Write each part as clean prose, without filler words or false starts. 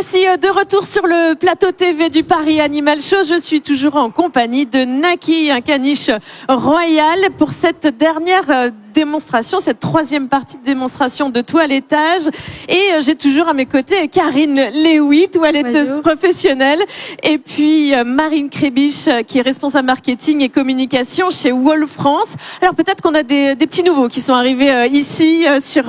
voici de retour sur le plateau TV du Paris Animal Show. Je suis toujours en compagnie de Naki, un caniche royal, pour cette dernière démonstration, cette troisième partie de démonstration de toilettage. Et j'ai toujours à mes côtés Karine Lewy, toiletteuse professionnelle, et puis Marine Crébiche, qui est responsable marketing et communication chez Wall France. Alors peut-être qu'on a des petits nouveaux qui sont arrivés ici sur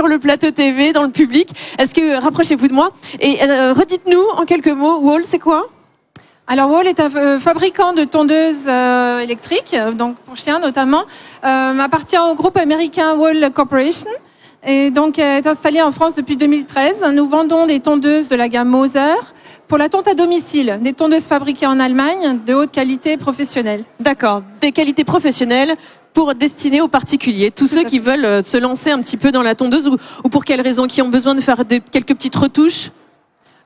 le plateau TV, dans le public. Est-ce que, rapprochez-vous de moi et redites-nous en quelques mots, Wall, c'est quoi? Alors Wall est un fabricant de tondeuses électriques, donc pour chiens notamment, appartient au groupe américain Wall Corporation et donc est installé en France depuis 2013. Nous vendons des tondeuses de la gamme Moser pour la tonte à domicile, des tondeuses fabriquées en Allemagne de haute qualité professionnelle. D'accord, des qualités professionnelles pour destiner aux particuliers, tous ceux qui veulent se lancer un petit peu dans la tondeuse ou pour quelles raisons, qui ont besoin de faire quelques petites retouches.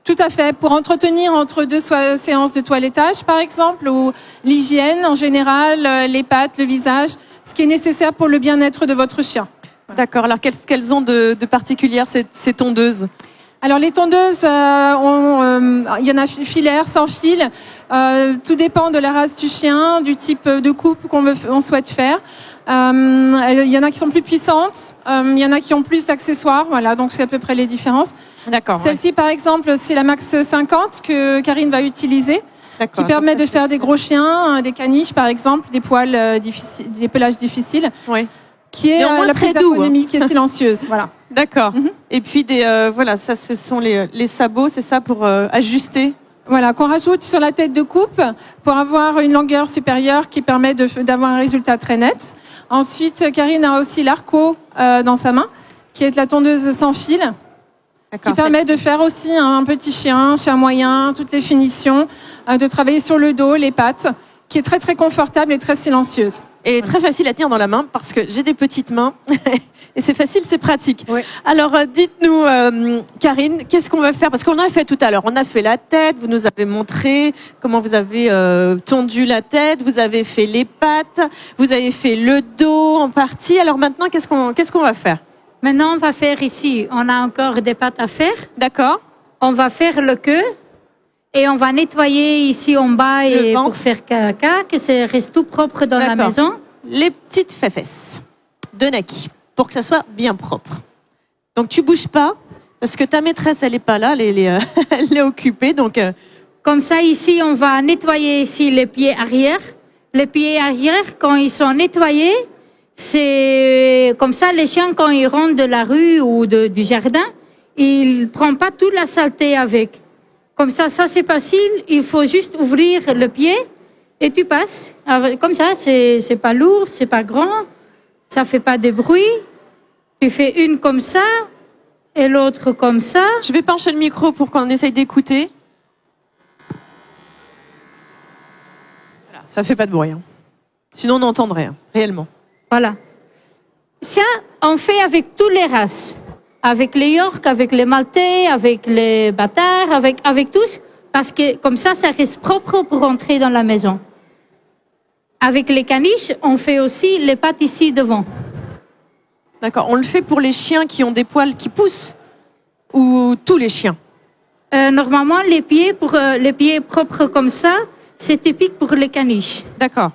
Tout à fait, pour entretenir entre deux séances de toilettage par exemple, ou l'hygiène en général, les pattes, le visage, ce qui est nécessaire pour le bien-être de votre chien. D'accord, alors qu'elles ont de particulières ces tondeuses? Alors les tondeuses, il y en a filaires, sans fil, tout dépend de la race du chien, du type de coupe qu'on souhaite faire. Il y en a qui sont plus puissantes, il y en a qui ont plus d'accessoires, voilà, donc c'est à peu près les différences. D'accord. Celle-ci, par exemple, c'est la Max 50 que Karine va utiliser, qui permet de faire des gros chiens, des caniches, par exemple, des poils difficiles, des pelages difficiles, qui est la plus ergonomique et silencieuse, voilà. D'accord. Et puis voilà, ça, ce sont les sabots, c'est ça, pour ajuster. Voilà, qu'on rajoute sur la tête de coupe pour avoir une longueur supérieure qui permet d'avoir un résultat très net. Ensuite, Karine a aussi l'Arco dans sa main, qui est la tondeuse sans fil, qui permet de faire aussi un petit chien moyen, toutes les finitions, de travailler sur le dos, les pattes, qui est très très confortable et très silencieuse. Et très facile à tenir dans la main parce que j'ai des petites mains et c'est facile, c'est pratique. Oui. Alors dites-nous, Karine, qu'est-ce qu'on va faire? Parce qu'on a fait tout à l'heure, on a fait la tête, vous nous avez montré comment vous avez tondu la tête, vous avez fait les pattes, vous avez fait le dos en partie. Alors maintenant, qu'est-ce qu'on va faire? Maintenant, on va faire ici, on a encore des pattes à faire. D'accord. On va faire le queue. Et on va nettoyer ici en bas et pour faire caca, que ça reste tout propre dans la maison. Les petites fesses de Naki, pour que ça soit bien propre. Donc tu bouges pas, parce que ta maîtresse, elle est pas là, elle est occupée. Donc comme ça, ici, on va nettoyer ici les pieds arrière. Les pieds arrière, quand ils sont nettoyés, c'est comme ça, les chiens, quand ils rentrent de la rue ou du jardin, ils ne prennent pas toute la saleté avec. Comme ça c'est facile. Il faut juste ouvrir le pied et tu passes. Comme ça, c'est pas lourd, c'est pas grand, ça fait pas de bruit. Tu fais une comme ça et l'autre comme ça. Je vais pencher le micro pour qu'on essaye d'écouter. Voilà, ça fait pas de bruit. Sinon, on n'entendrait rien, réellement. Voilà. Ça, on fait avec toutes les races. Avec les York, avec les Maltais, avec les Bâtards, avec tous, parce que comme ça reste propre pour rentrer dans la maison. Avec les caniches, on fait aussi les pattes ici devant. D'accord, on le fait pour les chiens qui ont des poils qui poussent ou tous les chiens? Normalement, les pieds propres comme ça, c'est typique pour les caniches. D'accord.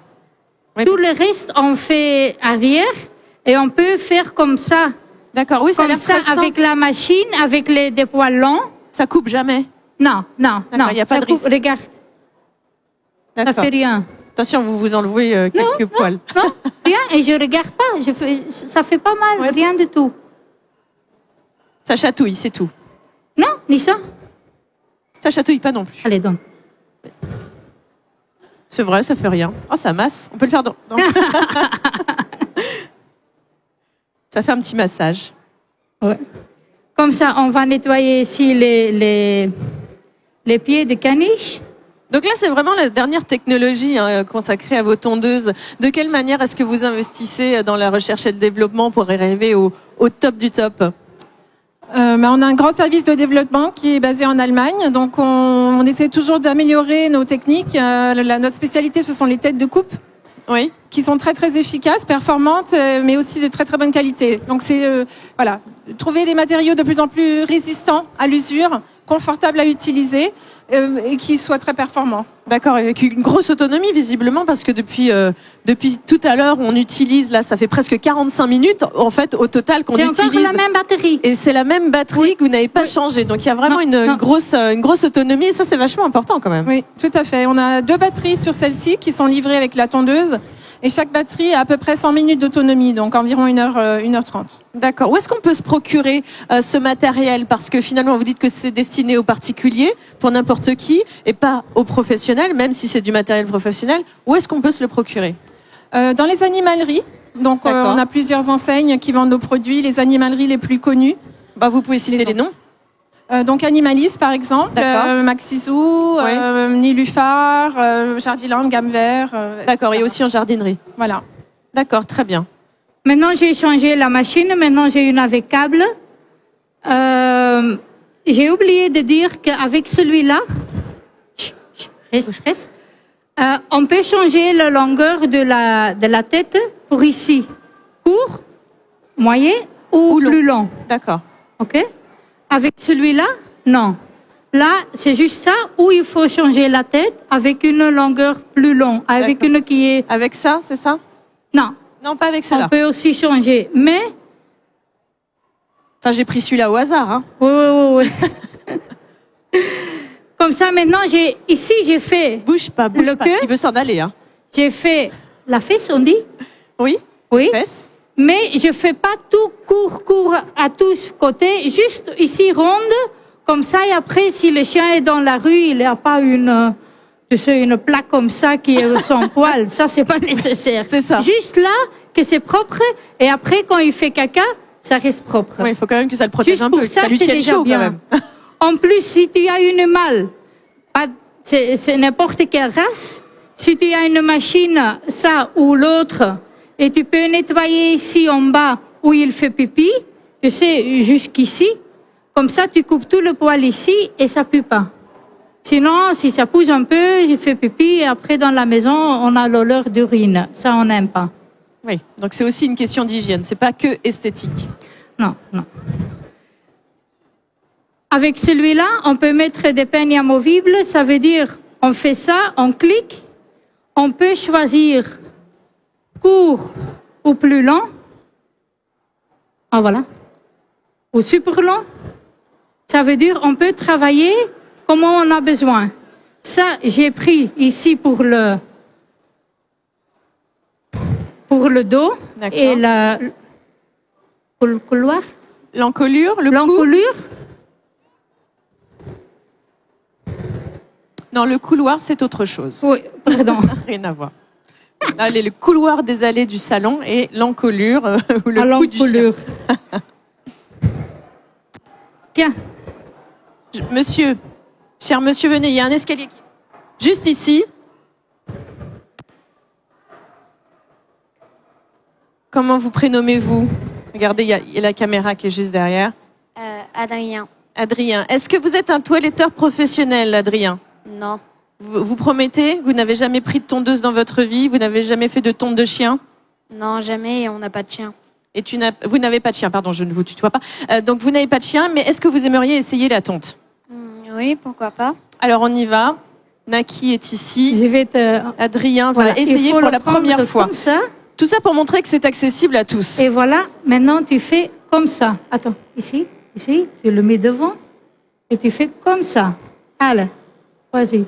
Oui. Tout le reste, on fait arrière et on peut faire comme ça. D'accord, oui, ça a l'air très simple. Avec la machine, avec des poils longs. Ça coupe jamais? Non. Il n'y a pas de risque. Regarde. Ça fait rien. Attention, vous vous enlevez quelques poils. Non, rien. Et je regarde pas. Ça fait pas mal, rien du tout. Ça chatouille, c'est tout. Non, ni ça. Ça chatouille pas non plus. Allez, donc. C'est vrai, ça fait rien. Oh, ça masse. On peut le faire dans... Ça fait un petit massage. Ouais. Comme ça, on va nettoyer ici les pieds de caniche. Donc là, c'est vraiment la dernière technologie consacrée à vos tondeuses. De quelle manière est-ce que vous investissez dans la recherche et le développement pour arriver au top du top? On a un grand service de développement qui est basé en Allemagne. Donc on essaie toujours d'améliorer nos techniques. Notre spécialité, ce sont les têtes de coupe. Oui. Qui sont très très efficaces, performantes, mais aussi de très très bonne qualité. Donc c'est trouver des matériaux de plus en plus résistants à l'usure confortable à utiliser et qui soit très performant. D'accord, avec une grosse autonomie visiblement parce que depuis tout à l'heure on utilise, là ça fait presque 45 minutes en fait au total qu'on utilise. C'est encore la même batterie. Et c'est la même batterie que vous n'avez pas changée, donc il y a vraiment une grosse autonomie et ça c'est vachement important quand même. Oui, tout à fait. On a 2 batteries sur celle-ci qui sont livrées avec la tondeuse. Et chaque batterie a à peu près 100 minutes d'autonomie, donc environ 1h30. D'accord. Où est-ce qu'on peut se procurer ce matériel? Parce que finalement, vous dites que c'est destiné aux particuliers, pour n'importe qui, et pas aux professionnels, même si c'est du matériel professionnel. Où est-ce qu'on peut se le procurer? Dans les animaleries. Donc, on a plusieurs enseignes qui vendent nos produits, les animaleries les plus connues. Bah, vous pouvez citer les noms. Donc Animalis par exemple, Maxizou, Nilufar, Jardiland, Gamme Vert. D'accord, et aussi en jardinerie. Voilà. D'accord, très bien. Maintenant j'ai changé la machine, maintenant j'ai une avec câble. J'ai oublié de dire qu'avec celui-là, on peut changer la longueur de la tête pour ici, court, moyen ou plus long. D'accord. Ok? Avec celui-là, non. Là, c'est juste ça où il faut changer la tête avec une longueur plus longue, avec une qui est... Avec ça, c'est ça? Non. Non, pas avec cela. On peut aussi changer, mais... Enfin, j'ai pris celui-là au hasard. Hein. Oui. Comme ça, maintenant, ici, j'ai fait... Bouge pas. Queue. Il veut s'en aller. Hein. J'ai fait la fesse, on dit? Oui. Oui. Fesse. Mais je fais pas tout court à tous côtés, juste ici ronde, comme ça, et après, si le chien est dans la rue, il n'a pas une plaque comme ça qui est sans poil. Ça, c'est pas nécessaire. C'est ça. Juste là, que c'est propre, et après, quand il fait caca, ça reste propre. Oui, il faut quand même que ça le protège un peu, que ça lui tienne chaud quand même. En plus, si tu as une mâle, c'est n'importe quelle race, si tu as une machine, ça ou l'autre, et tu peux nettoyer ici en bas où il fait pipi, tu sais, jusqu'ici. Comme ça, tu coupes tout le poil ici et ça pue pas. Sinon, si ça pousse un peu, il fait pipi et après dans la maison, on a l'odeur d'urine. Ça, on n'aime pas. Oui, donc c'est aussi une question d'hygiène. C'est pas que esthétique. Non. Avec celui-là, on peut mettre des peignes amovibles. Ça veut dire, on fait ça, on clique. On peut choisir court ou plus long. Ah, voilà. Ou super long. Ça veut dire on peut travailler comme on a besoin. Ça, j'ai pris ici pour le dos et pour le couloir. L'encolure, l'encolure. Non, le couloir, c'est autre chose. Oui, pardon. Rien à voir. Allez, le couloir des allées du salon et l'encolure ou le cou du chien. Tiens. Monsieur, cher monsieur, venez, il y a un escalier juste ici. Comment vous prénommez-vous? Regardez, il y a la caméra qui est juste derrière. Adrien. Adrien. Est-ce que vous êtes un toiletteur professionnel, Adrien? Non. Vous promettez? Vous n'avez jamais pris de tondeuse dans votre vie? Vous n'avez jamais fait de tonte de chien? Non, jamais, et on n'a pas de chien. Et vous n'avez pas de chien, pardon, je ne vous tutoie pas. Donc vous n'avez pas de chien, mais est-ce que vous aimeriez essayer la tonte? Oui, pourquoi pas. Alors on y va. Naki est ici. Je vais Adrien va essayer pour la première fois. Comme ça. Tout ça pour montrer que c'est accessible à tous. Et voilà, maintenant tu fais comme ça. Attends, ici, tu le mets devant et tu fais comme ça. Allez, vas-y.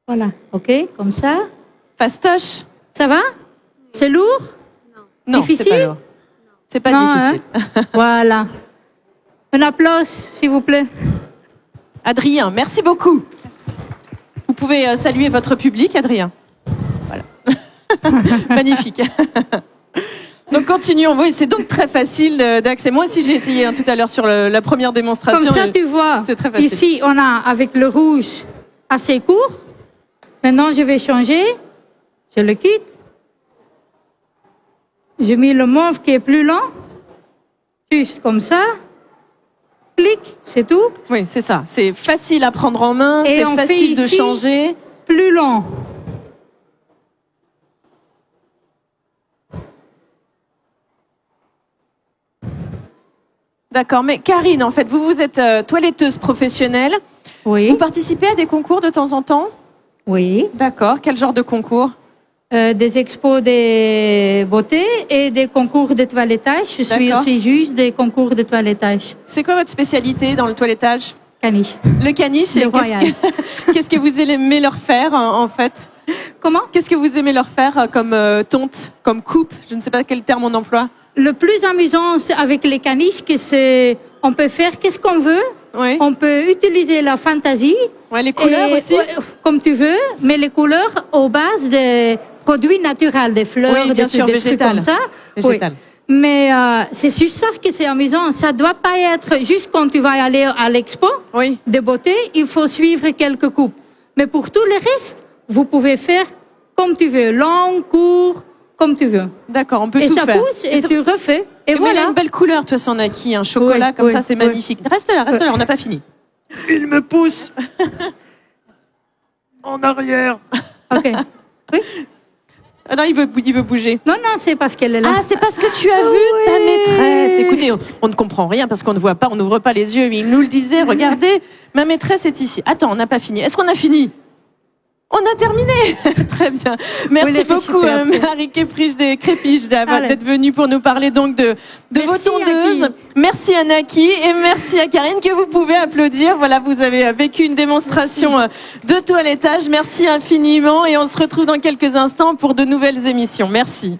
Voilà, ok, comme ça. Fastoche. Ça va? C'est lourd? Non, difficile? c'est pas lourd. C'est pas difficile. Hein? Voilà. Un applause, s'il vous plaît. Adrien, merci beaucoup. Merci. Vous pouvez saluer votre public, Adrien. Voilà. Magnifique. Donc continuons. Oui, c'est donc très facile d'accès. Moi aussi j'ai essayé tout à l'heure sur la première démonstration. Comme ça tu vois. C'est très facile. Ici on a avec le rouge assez court. Maintenant je vais changer. Je le quitte. J'ai mis le mauve qui est plus long. Juste comme ça. Clic, c'est tout. Oui, c'est ça. C'est facile à prendre en main. C'est facile de changer. Plus long. D'accord, mais Karine, en fait, vous êtes toiletteuse professionnelle. Oui. Vous participez à des concours de temps en temps? Oui. D'accord, quel genre de concours? Des expos de beauté et des concours de toilettage. Je suis aussi juge des concours de toilettage. C'est quoi votre spécialité dans le toilettage? Caniche. Le caniche. Le royal. Qu'est-ce que vous aimez leur faire en fait? Comment? Qu'est-ce que vous aimez leur faire comme tonte, comme coupe? Je ne sais pas quel terme on emploie. Le plus amusant avec les caniches, on peut faire qu'est-ce qu'on veut. Oui. On peut utiliser la fantaisie. Ouais, les couleurs aussi. Comme tu veux, mais les couleurs aux bases des produits naturels, des fleurs, oui, bien sûr, des trucs comme ça. Végétal. Oui. Mais c'est juste ça que c'est amusant. Ça doit pas être juste quand tu vas aller à l'expo de beauté, il faut suivre quelques coupes. Mais pour tout le reste, vous pouvez faire comme tu veux, long, court, comme tu veux. D'accord, on peut tout faire. Et ça pousse et tu refais. Et voilà. Il a une belle couleur, de toute façon, Naki, un chocolat comme ça, c'est magnifique. Reste là, on n'a pas fini. Il me pousse en arrière. Ok. Oui. Ah non, il veut bouger. Non, c'est parce qu'elle est là. Ah, c'est parce que tu as vu ta maîtresse. Écoutez, on ne comprend rien parce qu'on ne voit pas, on n'ouvre pas les yeux. Mais il nous le disait, regardez, ma maîtresse est ici. Attends, on n'a pas fini. Est-ce qu'on a fini? On a terminé. Très bien. Merci beaucoup, Marie-Crépiche d'être venue pour nous parler donc de vos tondeuses. Merci à Naki et merci à Karine que vous pouvez applaudir. Voilà, vous avez vécu une démonstration de toilettage. Merci infiniment et on se retrouve dans quelques instants pour de nouvelles émissions. Merci.